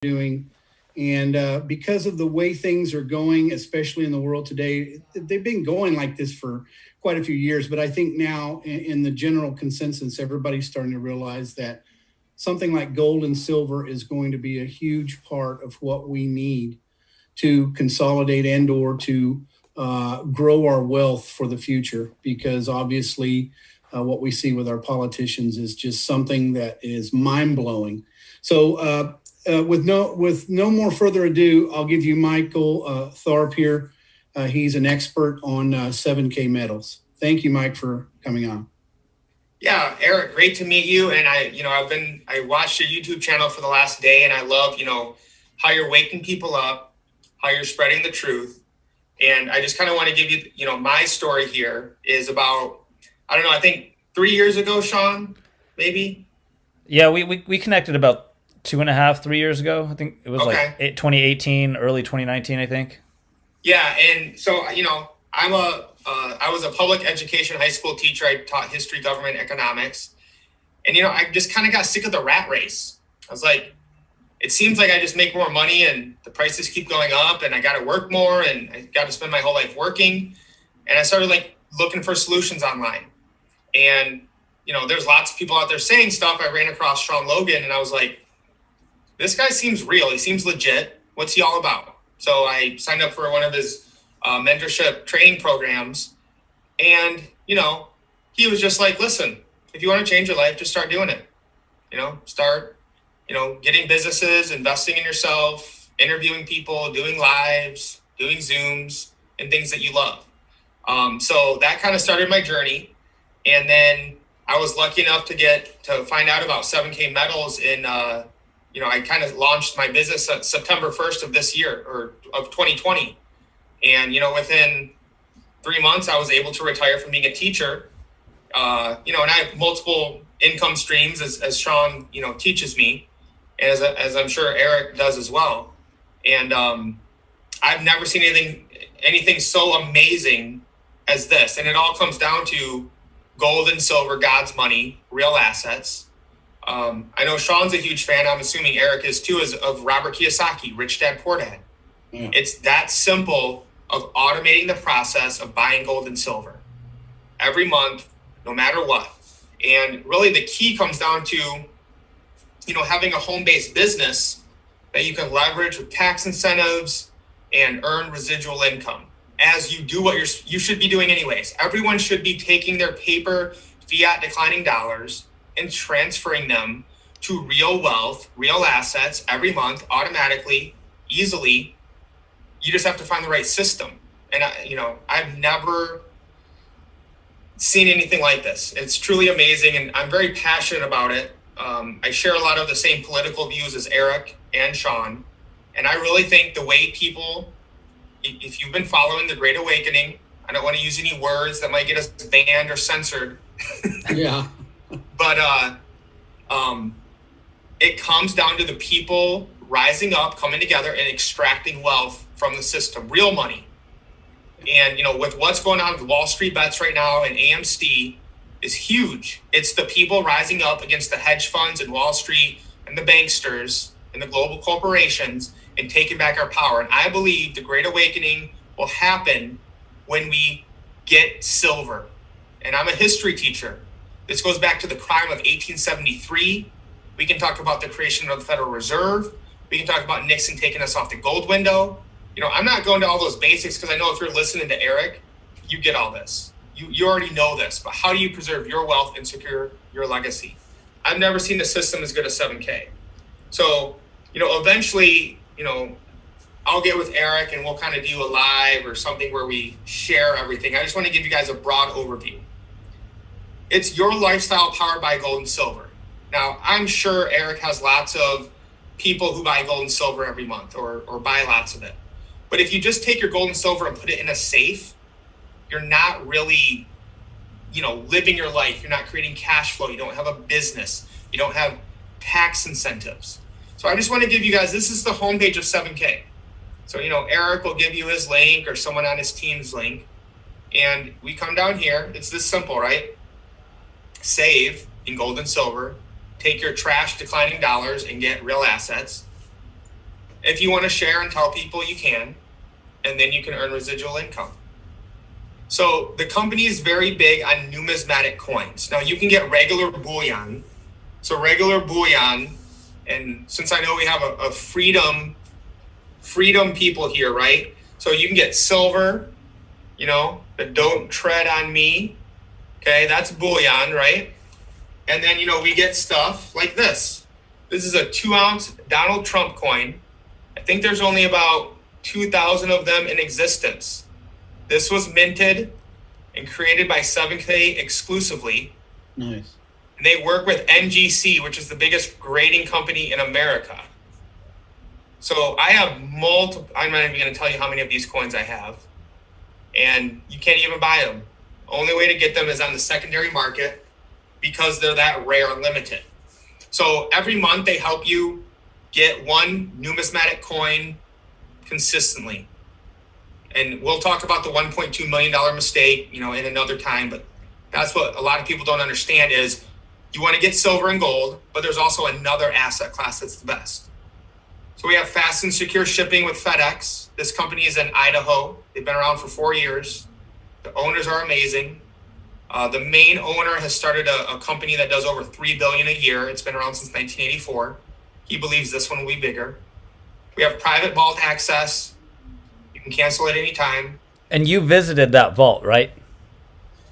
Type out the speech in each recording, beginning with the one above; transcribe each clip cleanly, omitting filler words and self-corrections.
doing. And because of the way things are going, especially in the world today, they've been going like this for quite a few years. But I think now, in the general consensus, everybody's starting to realize that something like gold and silver is going to be a huge part of what we need to consolidate and/or to grow our wealth for the future. Because obviously, what we see with our politicians is just something that is mind blowing. So, with no more further ado, I'll give you Michael Tharp here. He's an expert on 7K metals. Thank you, Mike, for coming on. Yeah, Eric, great to meet you. And I watched your YouTube channel for the last day, and I love, how you're waking people up, how you're spreading the truth. And I just kind of want to give you, my story here is about, I don't know, I think 3 years ago, Sean, maybe. Yeah, we connected about 2.5, 3 years ago. I think it was Okay. like 2018, early 2019, I think. Yeah, and so I was a public education high school teacher. I taught history, government, economics, and I just kind of got sick of the rat race. I was like, it seems like I just make more money, and the prices keep going up, and I got to work more, and I got to spend my whole life working, and I started looking for solutions online, and there's lots of people out there saying stuff. I ran across Sean Logan, and I was like, this guy seems real. He seems legit. What's he all about? So I signed up for one of his mentorship training programs. And, he was just like, listen, if you want to change your life, just start doing it. Start, getting businesses, investing in yourself, interviewing people, doing lives, doing Zooms, and things that you love. So that kind of started my journey. And then I was lucky enough to find out about 7K metals in I kind of launched my business at September 1st of this year, or of 2020. And, within 3 months, I was able to retire from being a teacher. And I have multiple income streams as Sean, teaches me, and as I'm sure Eric does as well. And I've never seen anything so amazing as this. And it all comes down to gold and silver, God's money, real assets. I know Sean's a huge fan. I'm assuming Eric is too, of Robert Kiyosaki, Rich Dad, Poor Dad. Yeah. It's that simple of automating the process of buying gold and silver every month, no matter what. And really the key comes down to, having a home-based business that you can leverage with tax incentives and earn residual income as you do what you should be doing anyways. Everyone should be taking their paper fiat declining dollars and transferring them to real wealth, real assets every month, automatically, easily. You just have to find the right system. And I've never seen anything like this. It's truly amazing, and I'm very passionate about it. I share a lot of the same political views as Eric and Sean, and I really think the way people, if you've been following the Great Awakening, I don't want to use any words that might get us banned or censored. Yeah. But it comes down to the people rising up, coming together, and extracting wealth from the system, real money. And, with what's going on with Wall Street bets right now and AMC is huge. It's the people rising up against the hedge funds and Wall Street and the banksters and the global corporations and taking back our power. And I believe the Great Awakening will happen when we get silver. And I'm a history teacher. This goes back to the crime of 1873. We can talk about the creation of the Federal Reserve. We can talk about Nixon taking us off the gold window. I'm not going to all those basics because I know if you're listening to Eric, you get all this. You already know this, but how do you preserve your wealth and secure your legacy? I've never seen a system as good as 7K. So, eventually, I'll get with Eric and we'll kind of do a live or something where we share everything. I just want to give you guys a broad overview. It's your lifestyle powered by gold and silver. Now, I'm sure Eric has lots of people who buy gold and silver every month or buy lots of it. But if you just take your gold and silver and put it in a safe, you're not really, living your life. You're not creating cash flow. You don't have a business. You don't have tax incentives. So I just want to give you guys, this is the homepage of 7K. So, Eric will give you his link or someone on his team's link. And we come down here. It's this simple, right? Save in gold and silver, take your trash declining dollars and get real assets. If you want to share and tell people, you can, and then you can earn residual income. So the company is very big on numismatic coins. Now you can get regular bullion. So regular bullion, and since I know we have a freedom people here, right? So you can get silver, the don't tread on me. Okay, that's bullion, right? And then, we get stuff like this. This is a 2-ounce Donald Trump coin. I think there's only about 2,000 of them in existence. This was minted and created by 7K exclusively. Nice. And they work with NGC, which is the biggest grading company in America. So I have multiple, I'm not even going to tell you how many of these coins I have. And you can't even buy them. Only way to get them is on the secondary market because they're that rare and limited. So every month they help you get one numismatic coin consistently. And we'll talk about the $1.2 million mistake, in another time. But that's what a lot of people don't understand is you want to get silver and gold, but there's also another asset class that's the best. So we have fast and secure shipping with FedEx. This company is in Idaho. They've been around for 4 years. The owners are amazing. The main owner has started a company that does over $3 billion a year. It's been around since 1984. He believes this one will be bigger. We have private vault access. You can cancel at any time. And you visited that vault, right?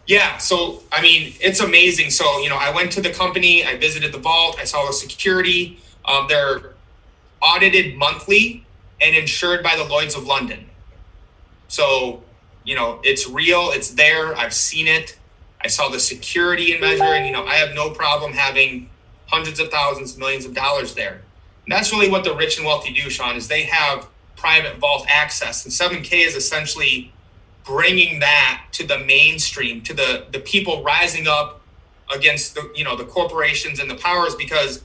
Yeah. So, it's amazing. So, I went to the company, I visited the vault, I saw the security. They're audited monthly and insured by the Lloyd's of London. So, it's real, it's there, I've seen it. I saw the security and measure, and, I have no problem having hundreds of thousands, millions of dollars there. And that's really what the rich and wealthy do, Sean, is they have private vault access. And 7K is essentially bringing that to the mainstream, to the people rising up against the corporations and the powers, because,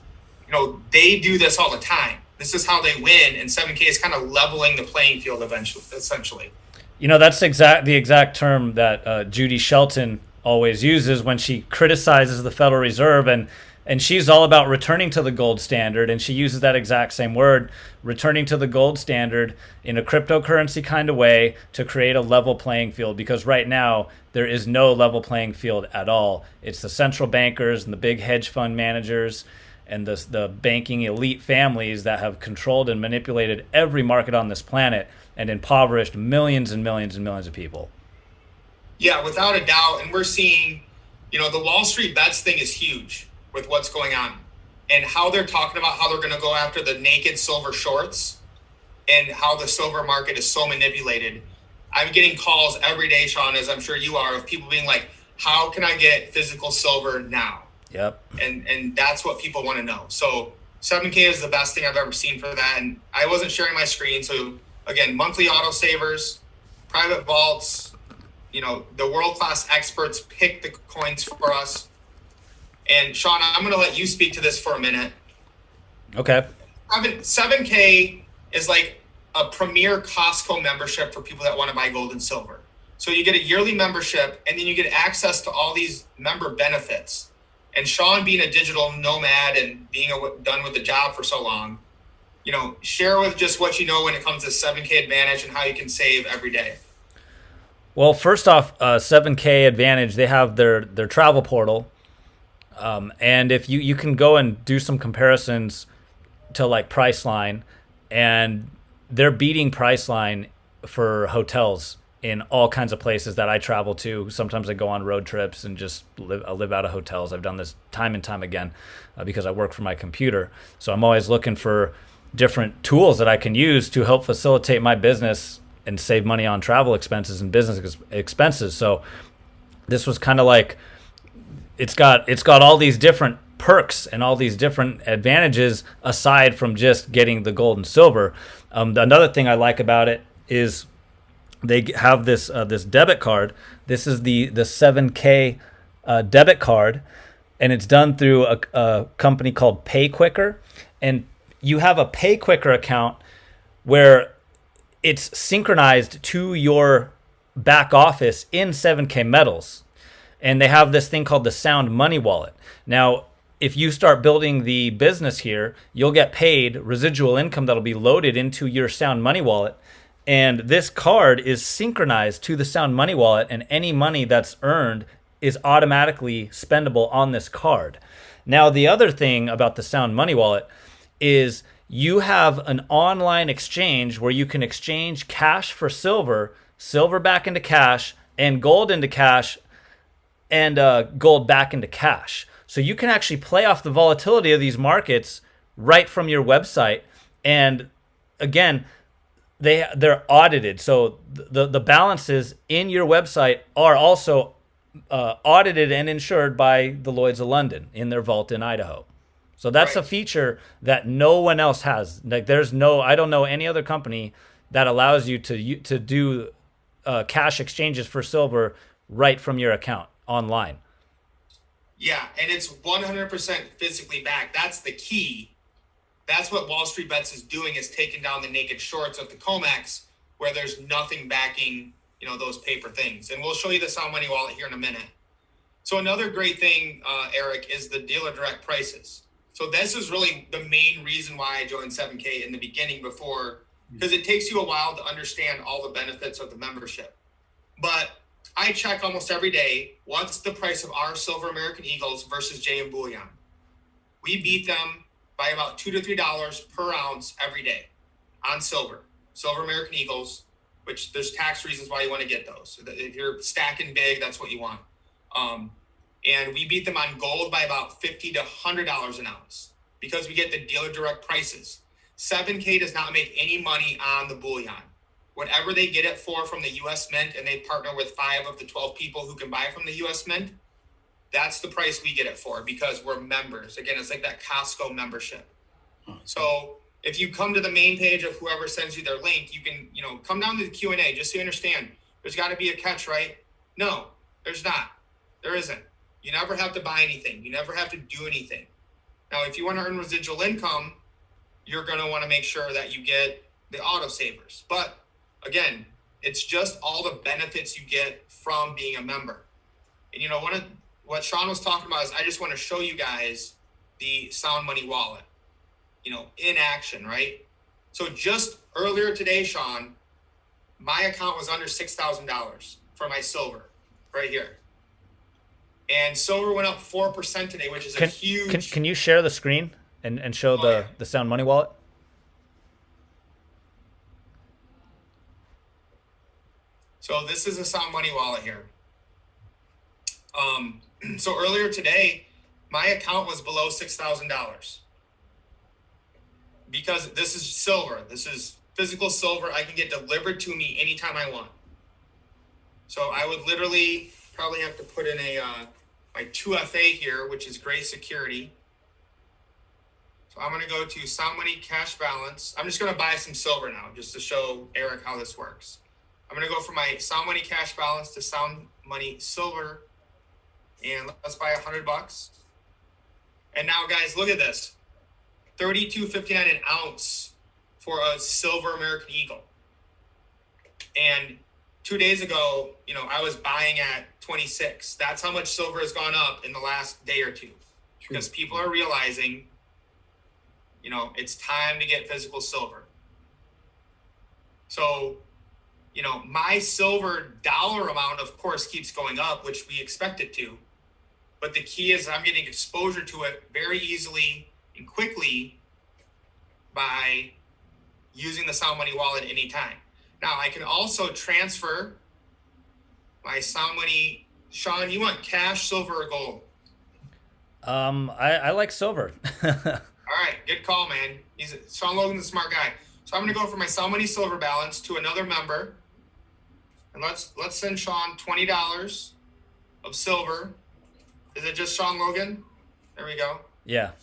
they do this all the time. This is how they win, and 7K is kind of leveling the playing field essentially. That's the exact term that Judy Shelton always uses when she criticizes the Federal Reserve, and she's all about returning to the gold standard, and she uses that exact same word, returning to the gold standard in a cryptocurrency kind of way to create a level playing field, because right now there is no level playing field at all. It's the central bankers and the big hedge fund managers and the banking elite families that have controlled and manipulated every market on this planet and impoverished millions and millions and millions of people. Yeah, without a doubt. And we're seeing, the Wall Street bets thing is huge with what's going on and how they're talking about how they're going to go after the naked silver shorts and how the silver market is so manipulated. I'm getting calls every day, Sean, as I'm sure you are, of people being like, how can I get physical silver now? Yep. And that's what people want to know. So 7K is the best thing I've ever seen for that. And I wasn't sharing my screen. So again, monthly auto savers, private vaults, the world-class experts pick the coins for us. And Sean, I'm going to let you speak to this for a minute. Okay. 7K is like a premier Costco membership for people that want to buy gold and silver. So you get a yearly membership, and then you get access to all these member benefits. And Sean, being a digital nomad and being done with the job for so long, share with just what you know when it comes to 7K Advantage and how you can save every day. Well, first off, 7K Advantage, they have their travel portal. And if you can go and do some comparisons to like Priceline, and they're beating Priceline for hotels in all kinds of places that I travel to. Sometimes I go on road trips and just live out of hotels. I've done this time and time again because I work for my computer. So I'm always looking for different tools that I can use to help facilitate my business and save money on travel expenses and business expenses. So this was kind of like, it's got all these different perks and all these different advantages aside from just getting the gold and silver. Another thing I like about it is they have this debit card. This is the 7K debit card, and it's done through a company called Pay Quicker. And you have a Pay Quicker account where it's synchronized to your back office in 7K Metals. And they have this thing called the Sound Money Wallet. Now, if you start building the business here, you'll get paid residual income that'll be loaded into your Sound Money wallet. And this card is synchronized to the Sound Money wallet, and any money that's earned is automatically spendable on this card. Now, the other thing about the Sound Money wallet is you have an online exchange where you can exchange cash for silver, silver back into cash, and gold into cash, and gold back into cash. So you can actually play off the volatility of these markets right from your website. And again, they're audited. So the balances in your website are also audited and insured by the Lloyd's of London in their vault in Idaho. So that's a feature that no one else has. Like I don't know any other company that allows you to do cash exchanges for silver right from your account online. Yeah, and it's 100% physically backed. That's the key. That's what Wall Street Bets is doing, is taking down the naked shorts of the COMEX, where there's nothing backing, those paper things. And we'll show you the Sound Money wallet here in a minute. So another great thing, Eric, is the dealer direct prices. So this is really the main reason why I joined 7K in the beginning because it takes you a while to understand all the benefits of the membership. But I check almost every day, what's the price of our silver American Eagles versus JM Bullion? We beat them by about $2 to $3 per ounce every day on silver American Eagles, which there's tax reasons why you want to get those. So if you're stacking big, that's what you want. And we beat them on gold by about $50 to $100 an ounce because we get the dealer direct prices. 7K does not make any money on the bullion. Whatever they get it for from the U.S. Mint, and they partner with 5 of the 12 people who can buy from the U.S. Mint, that's the price we get it for because we're members. Again, it's like that Costco membership. So if you come to the main page of whoever sends you their link, you can, come down to the Q&A just so you understand. There's got to be a catch, right? No, there's not. There isn't. You never have to buy anything. You never have to do anything. Now, if you want to earn residual income, you're going to want to make sure that you get the autosavers. But again, it's just all the benefits you get from being a member. And what Sean was talking about is I just want to show you guys the Sound Money wallet, in action, right? So just earlier today, Sean, my account was under $6,000 for my silver right here. And silver went up 4% today, which is a huge... Can you share the screen and show the Sound Money wallet? So this is a Sound Money wallet here. So earlier today, my account was below $6,000 because this is silver. This is physical silver. I can get delivered to me anytime I want. So I would literally probably have to put in my 2FA here, which is gray security. So I'm going to go to Sound Money cash balance. I'm just going to buy some silver now just to show Eric how this works. I'm going to go from my Sound Money cash balance to Sound Money silver. And let's buy $100. And now, guys, look at this. $32.59 an ounce for a silver American Eagle. And 2 days ago, I was buying at 26. That's how much silver has gone up in the last day or two. Because people are realizing, it's time to get physical silver. So, my silver dollar amount, of course, keeps going up, which we expect it to. But the key is I'm getting exposure to it very easily and quickly by using the Sound Money wallet anytime. Now, I can also transfer my Sound Money. Sean, you want cash, silver, or gold? I like silver. All right, good call, man. Sean Logan's a smart guy. So I'm going to go from my Sound Money silver balance to another member. And let's send Sean $20 of silver. Is it just Sean Logan? There we go. Yeah.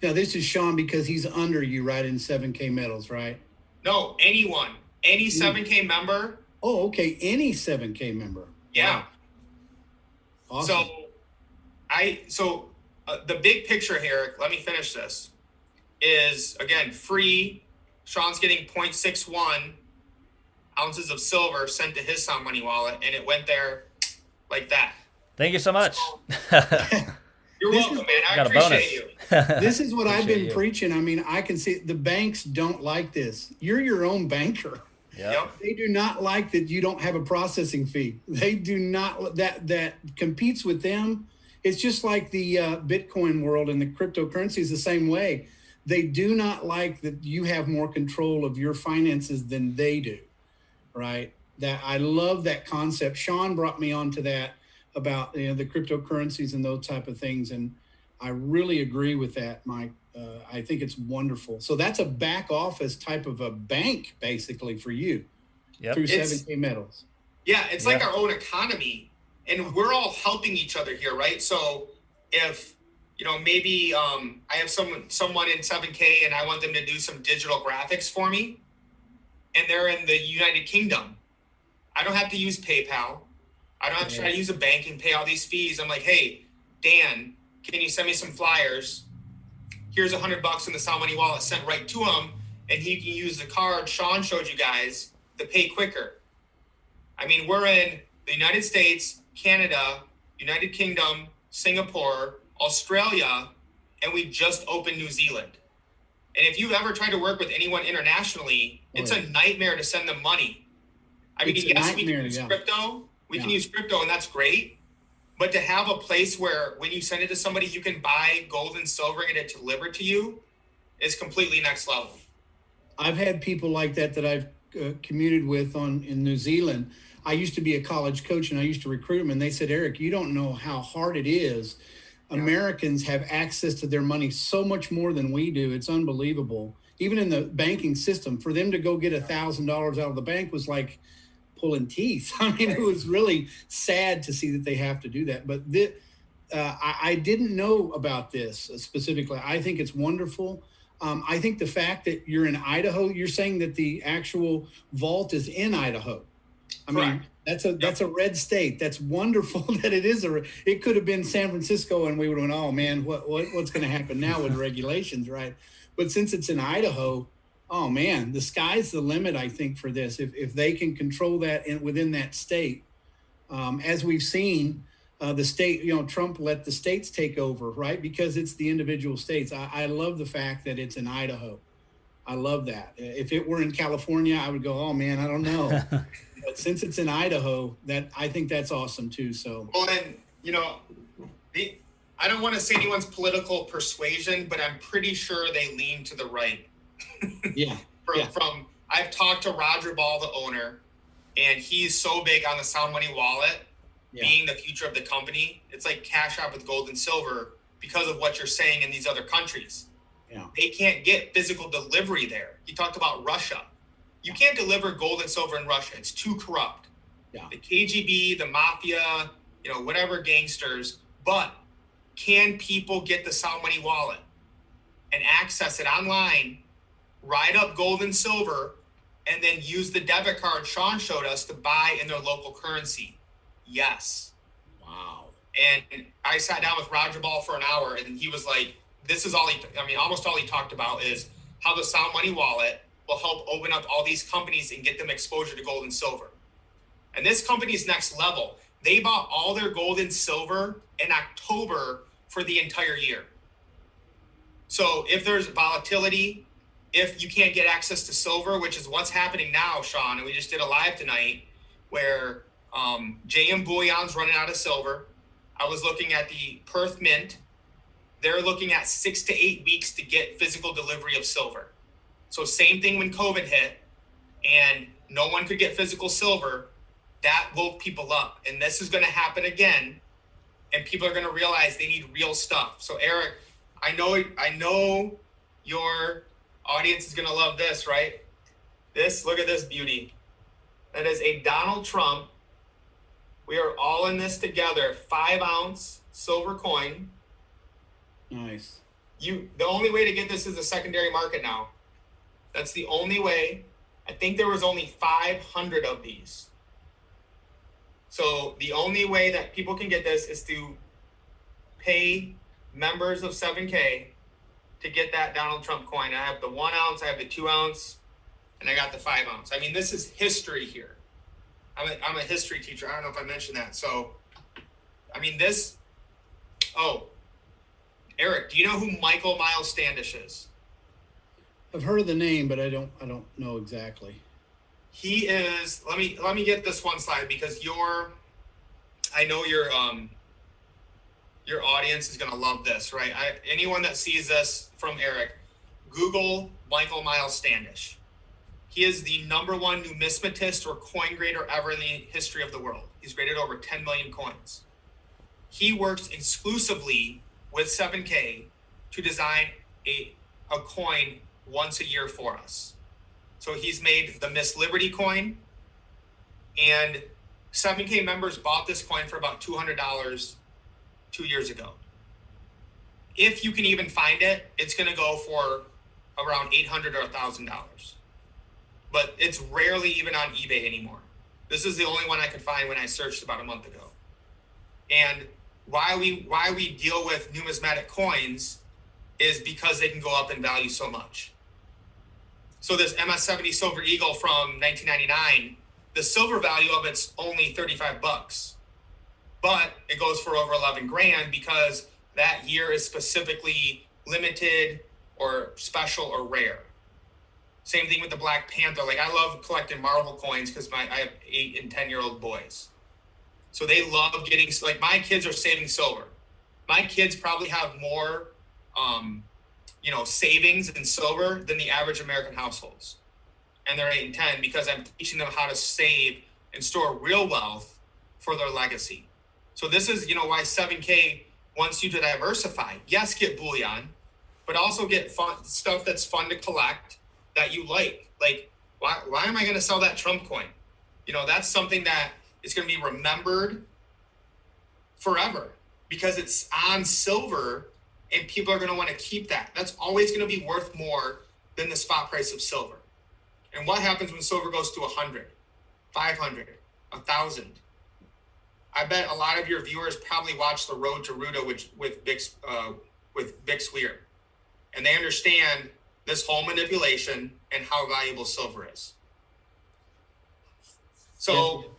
Now, this is Sean because he's under you, right, in 7K metals, right? No, anyone. Any 7K member. Oh, okay. Any 7K member. Yeah. Wow. Awesome. So the big picture here, let me finish this, is, again, free. Sean's getting 0.61 ounces of silver sent to his Sound Money wallet, and it went there like that. Thank you so much. You're This welcome, is man. I Got a appreciate bonus. you. this is what I've Appreciate been you. preaching. I mean, I can see the banks don't like this. You're your own banker. Yep. They do not like that you don't have a processing fee. They do not, that competes with them. It's just like the Bitcoin world and the cryptocurrency is the same way. They do not like that you have more control of your finances than they do, right? That I love that concept. Sean brought me onto that about the cryptocurrencies and those type of things, and I really agree with that, Mike. I think it's wonderful. So that's a back office type of a bank, basically, for you Yep. through It's- 7K metals. Yeah, it's Yeah. like our own economy, and we're all helping each other here, right? So if maybe I have someone in 7K and I want them to do some digital graphics for me, and they're in the United Kingdom, I don't have to use PayPal. I don't have to try to use a bank and pay all these fees. I'm like, hey, Dan, can you send me some flyers? Here's $100 in the Sound Money wallet sent right to him, and he can use the card Sean showed you guys to pay quicker. I mean, we're in the United States, Canada, United Kingdom, Singapore, Australia, and we just opened New Zealand. And if you've ever tried to work with anyone internationally, it's a nightmare to send them money. I mean, yes, we can use crypto. We can use crypto, and that's great. But to have a place where when you send it to somebody, you can buy gold and silver and get it delivered to you is completely next level. I've had people like that I've commuted with in New Zealand. I used to be a college coach and I used to recruit them, and they said, Eric, you don't know how hard it is. Americans have access to their money so much more than we do. It's unbelievable. Even in the banking system, for them to go get $1,000 out of the bank was like pulling teeth. I mean, it was really sad to see that they have to do that. But I didn't know about this specifically. I think it's wonderful. I think the fact that you're in Idaho, you're saying that the actual vault is in Idaho. I mean, that's a red state. That's wonderful that it is it could have been San Francisco and we would have went, oh man, what's going to happen now with regulations, right? But since it's in Idaho, oh man, the sky's the limit, I think, for this. If they can control that within that state, as we've seen, the state, Trump let the states take over, right? Because it's the individual states. I love the fact that it's in Idaho. I love that. If it were in California, I would go, oh man, I don't know. But since it's in Idaho, I think that's awesome too. So, well, and I don't want to say anyone's political persuasion, but I'm pretty sure they lean to the right. Yeah. From I've talked to Roger Ball, the owner, and he's so big on the Sound Money wallet being the future of the company. It's like Cash App with gold and silver because of what you're saying in these other countries. Yeah. They can't get physical delivery there. You talked about Russia. You can't deliver gold and silver in Russia. It's too corrupt. Yeah. The KGB, the mafia, whatever gangsters. But can people get the Sound Money wallet and access it online, ride up gold and silver, and then use the debit card Sean showed us to buy in their local currency? Yes. Wow. And I sat down with Roger Ball for an hour, and he was like, this is all almost all he talked about is how the Sound Money wallet will help open up all these companies and get them exposure to gold and silver. And this company's next level. They bought all their gold and silver in October for the entire year. So if there's volatility, if you can't get access to silver, which is what's happening now, Sean, and we just did a live tonight where JM Bullion's running out of silver. I was looking at the Perth Mint. They're looking at 6 to 8 weeks to get physical delivery of silver. So same thing when COVID hit and no one could get physical silver, that woke people up. And this is going to happen again. And people are going to realize they need real stuff. So Eric, I know your audience is going to love this, right? Look at this beauty. That is a Donald Trump. We are all in this together. 5-ounce silver coin. Nice. The only way to get this is a secondary market now. That's the only way. I think there was only 500 of these. So the only way that people can get this is to pay members of 7K to get that Donald Trump coin. I have the 1 ounce, I have the 2 ounce, and I got the 5 ounce. I mean, this is history here. I'm a history teacher. I don't know if I mentioned that. So, I mean, Eric, do you know who Michael Miles Standish is? I've heard of the name, but I don't know exactly. He is, let me get this one slide because I know your audience is going to love this, right? Anyone that sees this from Eric, Google Michael Miles Standish. He is the #1 numismatist or coin grader ever in the history of the world. He's graded over 10 million coins. He works exclusively with 7K to design a coin once a year for us. So he's made the Miss Liberty coin, and 7K members bought this coin for about $200 2 years ago. If you can even find it, it's going to go for around $800 or $1,000. But it's rarely even on eBay anymore. This is the only one I could find when I searched about a month ago. And why we deal with numismatic coins is because they can go up in value so much. So this MS-70 Silver Eagle from 1999, the silver value of it's only $35, but it goes for over 11 grand because that year is specifically limited or special or rare. Same thing with the Black Panther. Like, I love collecting Marvel coins because I have 8 and 10-year-old boys. So they love getting, like, my kids are saving silver. My kids probably have more, savings in silver than the average American households. And they're 8 and 10 because I'm teaching them how to save and store real wealth for their legacy. So this is, why 7K wants you to diversify. Yes, get bullion, but also get fun stuff that's fun to collect that you like. Like, why am I going to sell that Trump coin? That's something that is going to be remembered forever because it's on silver and people are going to want to keep that. That's always going to be worth more than the spot price of silver. And what happens when silver goes to 100, 500, 1,000? I bet a lot of your viewers probably watch The Road to Ruta with Vic Sweer. And they understand this whole manipulation and how valuable silver is. So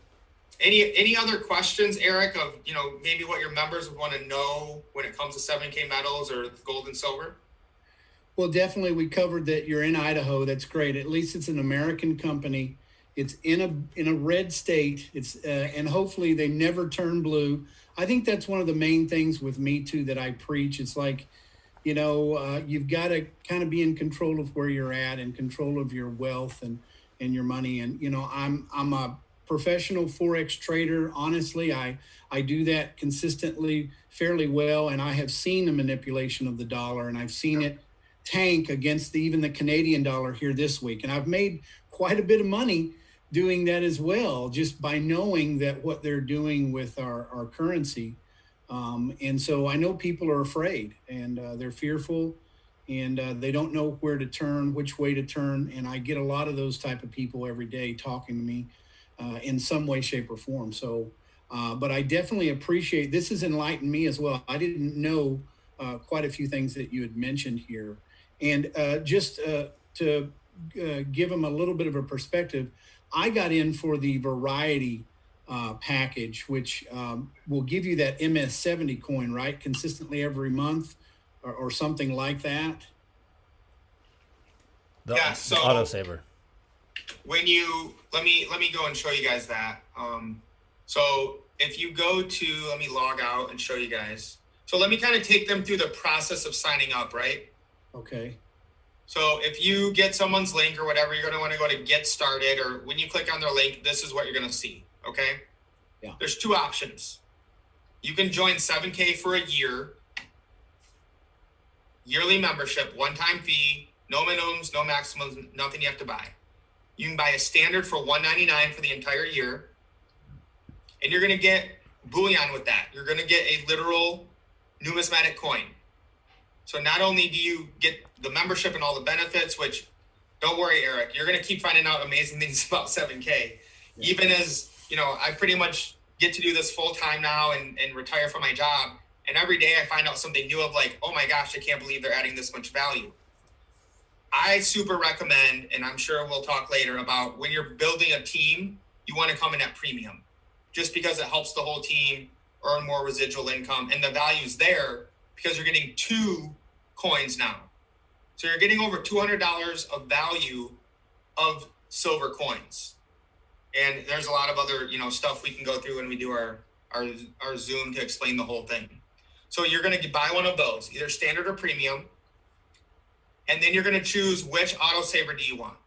any other questions, Eric, of, maybe what your members would want to know when it comes to 7K metals or gold and silver? Well, definitely we covered that you're in Idaho. That's great. At least it's an American company. It's in a red state. It's and hopefully they never turn blue. I think that's one of the main things with me too that I preach. It's like, you've got to kind of be in control of where you're at and control of your wealth and your money. And I'm a professional Forex trader. Honestly, I do that consistently fairly well, and I have seen the manipulation of the dollar, and I've seen it tank against even the Canadian dollar here this week. And I've made quite a bit of money doing that as well, just by knowing that what they're doing with our currency. And so I know people are afraid and they're fearful and they don't know where to turn, which way to turn. And I get a lot of those type of people every day talking to me in some way, shape, or form. So, but I definitely appreciate, this has enlightened me as well. I didn't know quite a few things that you had mentioned here. And just to give them a little bit of a perspective, I got in for the variety package, which will give you that MS-70 coin, right? Consistently every month or something like that. The autosaver. When you, let me go and show you guys that. So if you go to, let me log out and show you guys. So let me kind of take them through the process of signing up, right? Okay. So if you get someone's link or whatever, you're going to want to go to get started, or when you click on their link, this is what you're going to see. Okay. Yeah. There's 2 options. You can join 7K for a year, yearly membership, one-time fee, no minimums, no maximums, nothing you have to buy. You can buy a standard for $199 for the entire year, and you're going to get bullion with that. You're going to get a literal numismatic coin. So not only do you get the membership and all the benefits, which, don't worry, Eric, you're going to keep finding out amazing things about 7K. Yeah. Even as, I pretty much get to do this full time now and retire from my job. And every day I find out something new of like, oh my gosh, I can't believe they're adding this much value. I super recommend, and I'm sure we'll talk later about when you're building a team, you want to come in at premium just because it helps the whole team earn more residual income and the value's there. because you're getting 2 coins now. So you're getting over $200 of value of silver coins. And there's a lot of other, stuff we can go through when we do our Zoom to explain the whole thing. So you're going to buy one of those, either standard or premium. And then you're going to choose which autosaver do you want.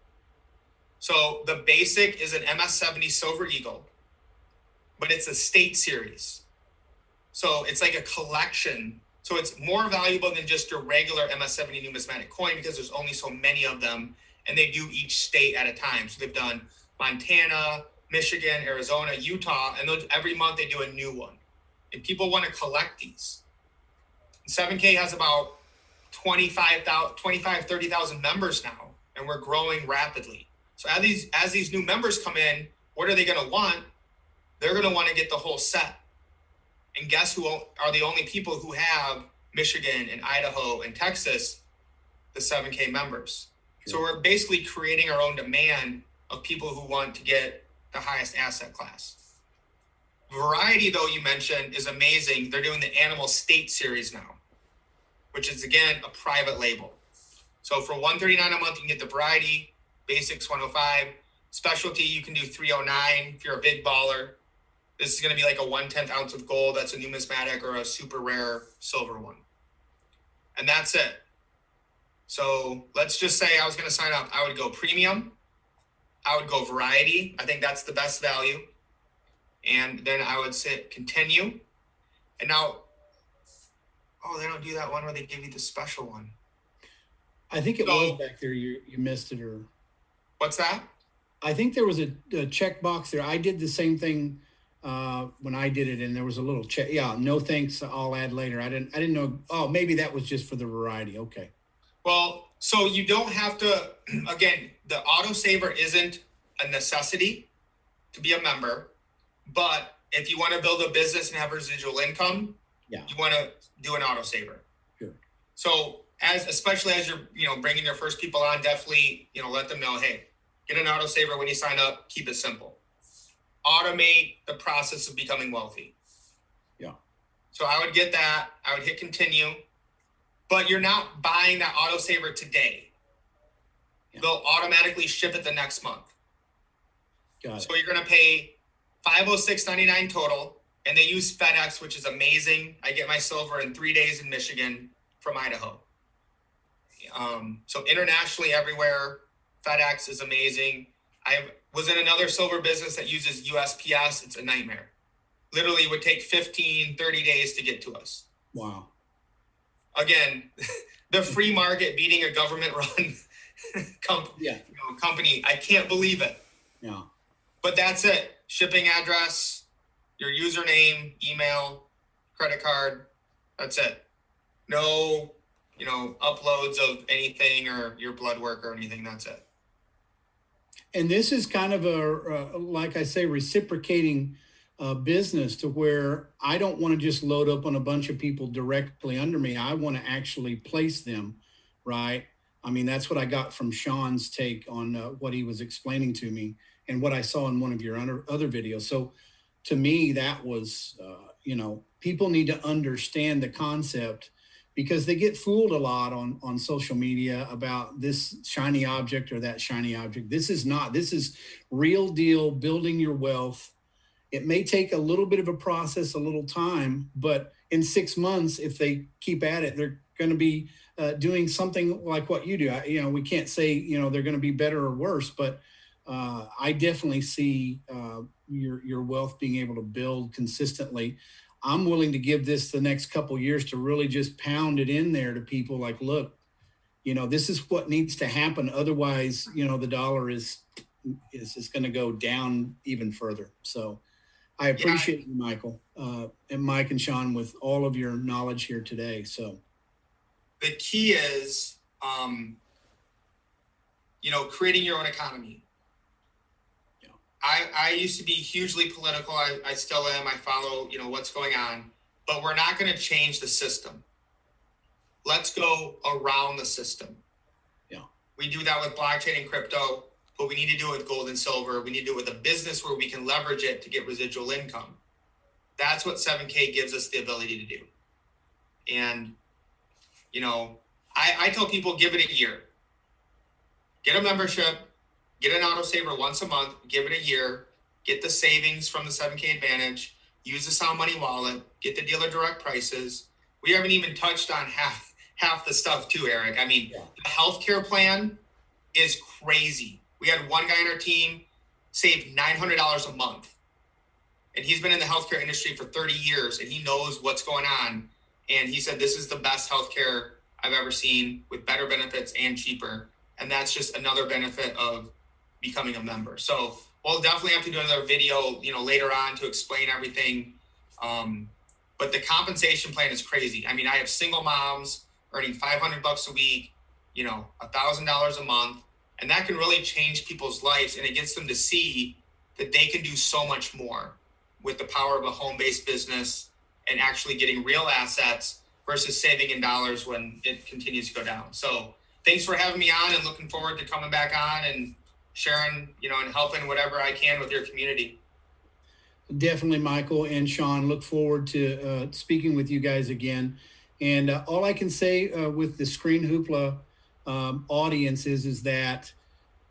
So the basic is an MS-70 Silver Eagle, but it's a state series. So it's like a collection. So it's more valuable than just your regular MS-70 numismatic coin because there's only so many of them, and they do each state at a time. So they've done Montana, Michigan, Arizona, Utah, and every month they do a new one. And people want to collect these. 7K has about 30,000 members now, and we're growing rapidly. So as these new members come in, what are they going to want? They're going to want to get the whole set. And guess who are the only people who have Michigan and Idaho and Texas? The 7K members. Sure. So we're basically creating our own demand of people who want to get the highest asset class. Variety, though, you mentioned, is amazing. They're doing the Animal State Series now, which is, again, a private label. So for $139 a month, you can get the Variety, Basics $105. Specialty, you can do $309 if you're a big baller. This is going to be like a 1/10 ounce of gold. That's a numismatic or a super rare silver one. And that's it. So let's just say I was going to sign up. I would go premium. I would go variety. I think that's the best value. And then I would say continue. And now, they don't do that one where they give you the special one. I think it was back there. You missed it, or what's that? I think there was a check box there. I did the same thing when I did it, and there was a little check. Yeah, no thanks. I'll add later. I didn't know. Oh, maybe that was just for the variety. Okay. Well, so you don't have to. Again, the autosaver isn't a necessity to be a member, but if you want to build a business and have residual income, you want to do an autosaver. Sure. So especially as you're bringing your first people on, definitely let them know, hey, get an autosaver when you sign up. Keep it simple. Automate the process of becoming wealthy. Yeah. So I would get that. I would hit continue, but you're not buying that autosaver today. Yeah. They'll automatically ship it the next month. Got it. So you're going to pay $506.99 total, and they use FedEx, which is amazing. I get my silver in 3 days in Michigan from Idaho. So internationally, everywhere, FedEx is amazing. I was in another silver business that uses USPS. It's a nightmare. Literally would take 15, 30 days to get to us. Wow. Again, the free market beating a government-run company. I can't believe it. Yeah. But that's it. Shipping address, your username, email, credit card. That's it. No, uploads of anything or your blood work or anything. That's it. And this is kind of like I say, reciprocating business to where I don't want to just load up on a bunch of people directly under me. I want to actually place them, right? I mean, that's what I got from Sean's take on what he was explaining to me and what I saw in one of your other videos. So to me, that was, people need to understand the concept, because they get fooled a lot on social media about this shiny object or that shiny object. This is real deal building your wealth. It may take a little bit of a process, a little time, but in 6 months, if they keep at it, they're going to be doing something like what you do. We can't say, they're going to be better or worse, but I definitely see your wealth being able to build consistently. I'm willing to give this the next couple of years to really just pound it in there to people like, look, this is what needs to happen. Otherwise, the dollar is going to go down even further. So I appreciate you, Michael, and Mike and Sean, with all of your knowledge here today. So the key is, creating your own economy. I used to be hugely political. I still am. I follow, what's going on, but we're not going to change the system. Let's go around the system. Yeah. We do that with blockchain and crypto, but we need to do it with gold and silver. We need to do it with a business where we can leverage it to get residual income. That's what 7K gives us the ability to do. And You know, I tell people give it a year. Get a membership, get an autosaver once a month, give it a year, get the savings from the 7K Advantage, use the Sound Money wallet, get the dealer direct prices. We haven't even touched on half the stuff too, Eric. I mean, the healthcare plan is crazy. We had one guy on our team save $900 a month. And he's been in the healthcare industry for 30 years and he knows what's going on. And he said, this is the best healthcare I've ever seen with better benefits and cheaper. And that's just another benefit of becoming a member. So we'll definitely have to do another video, you know, later on to explain everything. But the compensation plan is crazy. I mean, I have single moms earning $500 a week, you know, $1,000 a month, and that can really change people's lives. And it gets them to see that they can do so much more with the power of a home-based business and actually getting real assets versus saving in dollars when it continues to go down. So thanks for having me on and looking forward to coming back on and sharing, you know, and helping whatever I can with your community. Definitely, Michael and Sean. Look forward to speaking with you guys again. And all I can say with the Screen Hoopla audience is that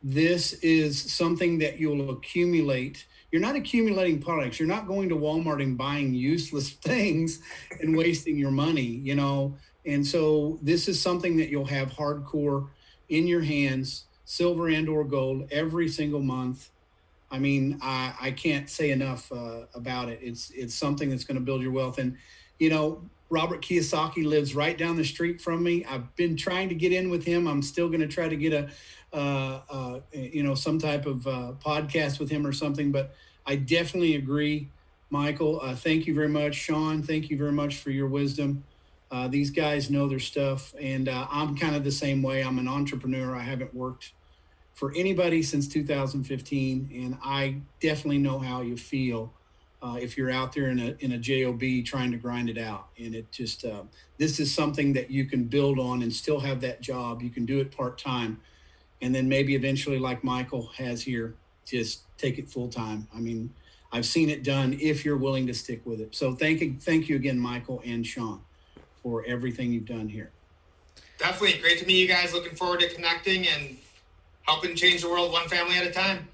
this is something that you'll accumulate. You're not accumulating products. You're not going to Walmart and buying useless things and wasting your money, you know. And so this is something that you'll have hardcore in your hands, silver and or gold, every single month. I mean, I can't say enough about it. It's something that's going to build your wealth. And, you know, Robert Kiyosaki lives right down the street from me. I've been trying to get in with him. I'm still going to try to get you know, some type of podcast with him or something. But I definitely agree, Michael. Thank you very much, Sean. Thank you very much for your wisdom. These guys know their stuff, and I'm kind of the same way. I'm an entrepreneur. I haven't worked for anybody since 2015, and I definitely know how you feel if you're out there in a job trying to grind it out. And it just this is something that you can build on and still have that job. You can do it part-time, and then maybe eventually, like Michael has here, just take it full-time. I mean, I've seen it done if you're willing to stick with it. So thank you again, Michael and Sean, for everything you've done here. Definitely great to meet you guys. Looking forward to connecting and helping change the world one family at a time.